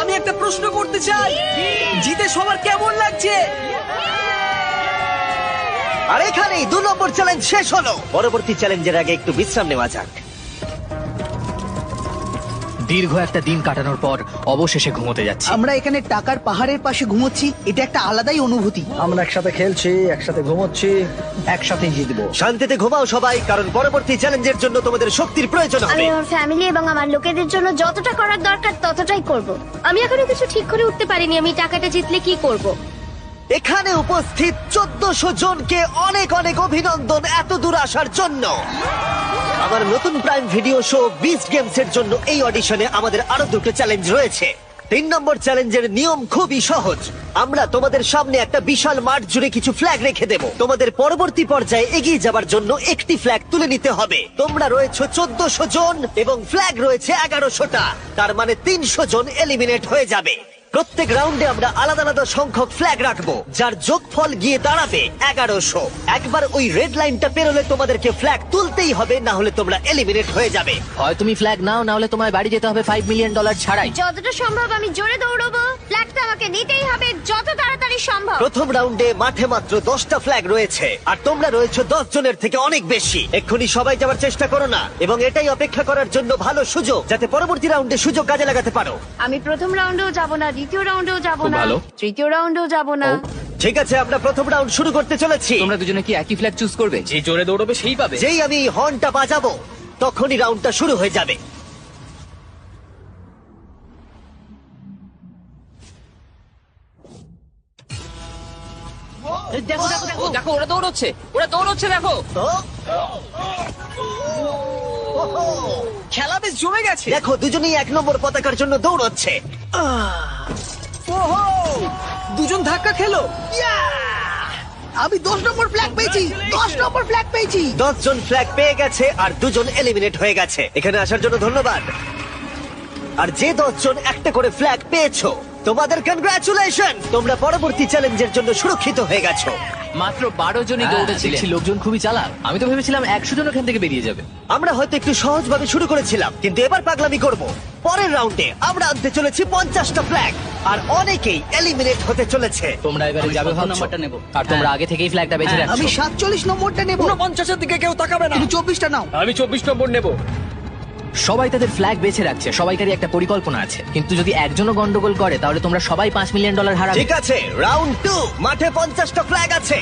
আমি একটা প্রশ্ন করতে চাই, জিতে সবার কেমন লাগছে? আর এখানেই 2 নম্বর চ্যালেঞ্জ শেষ হলো। পরবর্তী চ্যালেঞ্জের আগে একটু বিশ্রাম নেওয়া যাক। দীর্ঘ একটা দিন কাটানোর পর অবশেষে ঘুমোতে যাচ্ছি। আমরা এখানে টাকার পাহাড়ের পাশে ঘুমোচ্ছি, এটা একটা আলাদাই অনুভূতি। আমরা একসাথে খেলছি, একসাথে ঘুমোচ্ছি, একসাথেই জিতবো। শান্তিতে ঘুমাও সবাই, কারণ পরবর্তী চ্যালেঞ্জের জন্য তোমাদের শক্তির প্রয়োজন আমি হবে। আমার ফ্যামিলি এবং আমার লোকেদের জন্য যতটা করার দরকার ততটাই করব। আমি এখনো কিছু ঠিক করে উঠতে পারিনি আমি টাকাটা জিতলে কি করব। এখানে উপস্থিত 1400 জনকে অনেক অনেক অভিনন্দন এত দূর আসার জন্য। আমার নতুন prime video show beast games এর জন্য এই অডিশনে আমাদের আরো 2টো চ্যালেঞ্জ রয়েছে। 3 নম্বর চ্যালেঞ্জের নিয়ম খুবই সহজ। আমরা তোমাদের সামনে একটা বিশাল মাঠ জুড়ে কিছু ফ্ল্যাগ রেখে দেব। তোমাদের পরবর্তী পর্যায়ে এগিয়ে যাবার জন্য একটি ফ্ল্যাগ তুলে নিতে হবে। তোমরা রয়েছে 1400 জন এবং ফ্ল্যাগ রয়েছে 1100টা। তার মানে 300 জন এলিমিনেট হয়ে যাবে। প্রত্যেক রাউন্ডে আমরা আলাদা আলাদা সংখ্যক ফ্ল্যাগ রাখবো, যার যোগফল গিয়ে দাঁড়াবে 1100। একবার ওই রেড লাইনটা পেরোলে তোমাদেরকে ফ্ল্যাগ তুলতেই হবে, না হলে তোমরা এলিমিনেট হয়ে যাবে। হয় তুমি ফ্ল্যাগ নাও, না হলে তোমায় বাড়ি যেতে হবে $5 মিলিয়ন ছাড়াই। যতটা সম্ভব আমি জোরে দৌড়বো। ফ্ল্যাগটা আমাকে নিতেই হবে যত তাড়াতাড়ি সম্ভব। প্রথম রাউন্ডে মাঠে মাত্র 10টা ফ্ল্যাগ রয়েছে, আর তোমরা রয়েছে 10 জনের থেকে অনেক বেশি। এক্ষুনি সবাই যাওয়ার চেষ্টা করো না, এবং এটাই অপেক্ষা করার জন্য ভালো সুযোগ, যাতে পরবর্তী রাউন্ডে সুযোগ কাজে লাগাতে পারো। আমি প্রথম রাউন্ডেও যাব না, দ্বিতীয় রাউন্ডেও যাব খুব না, ভালো। তৃতীয় রাউন্ডেও যাব না। ঠিক আছে, আমরা প্রথম রাউন্ড শুরু করতে চলেছি। তোমরা দুজনে কি একই ফ্ল্যাগ চুজ করবে? যে জোরে দৌড়বে সেই পাবে। যেই আমি হর্নটা বাজাবো তখনই রাউন্ডটা শুরু হয়ে যাবে। দেখো দেখো দেখো দেখো, ওরা দৌড়চ্ছে, দেখো। খেলা বেশ জমে গেছে। দেখো, দুজনেই 1 নম্বর পতাকার জন্য দৌড়চ্ছে। ওহো, দুজন ধাক্কা খেলো। আমি 10 নম্বর ফ্ল্যাগ পেয়েছি, 10 নম্বর ফ্ল্যাগ পেয়েছি। 10 জন ফ্ল্যাগ পেয়ে গেছে আর 2 জন এলিমিনেট হয়ে গেছে। এখানে আসার জন্য ধন্যবাদ। আর যে 10 জন একটা করে ফ্ল্যাগ পেয়েছো, তোমাদের কনগ্রাচুলেশন। তোমরা পরবর্তী চ্যালেঞ্জের জন্য সুরক্ষিত হয়ে গেছো। মাত্র 12 জনই দৌড়েছিলেন। লোকজন খুবই চালাক। আমি তো ভেবেছিলাম 100 জন ওখান থেকে বেরিয়ে যাবে। আমরা হয়তো একটু সহজভাবে শুরু করেছিলাম, কিন্তু এবার পাগলামি করব। পরের রাউন্ডে আমরা আনতে চলেছি 50টা ফ্ল্যাগ, আর অনেকেই এলিমিনেট হতে চলেছে। তোমরা এবারে যাবে নাম্বারটা নেব, আর তোমরা আগে থেকেই ফ্ল্যাগটা বেছে রাখছো। আমি 47 নম্বরটা নেব। 49-এর দিকে কেউ তাকাবে না। তুমি 24টা নাও। আমি 24 নম্বর নেব। সবাই তাদের ফ্ল্যাগ বেছে রাখছে, সবাইকারই একটা পরিকল্পনা আছে। কিন্তু যদি একজনও গন্ডগোল করে, তাহলে তোমরা সবাই $5 মিলিয়ন হারাবে। ঠিক আছে, রাউন্ড 2। মাঠে 50টা ফ্ল্যাগ আছে।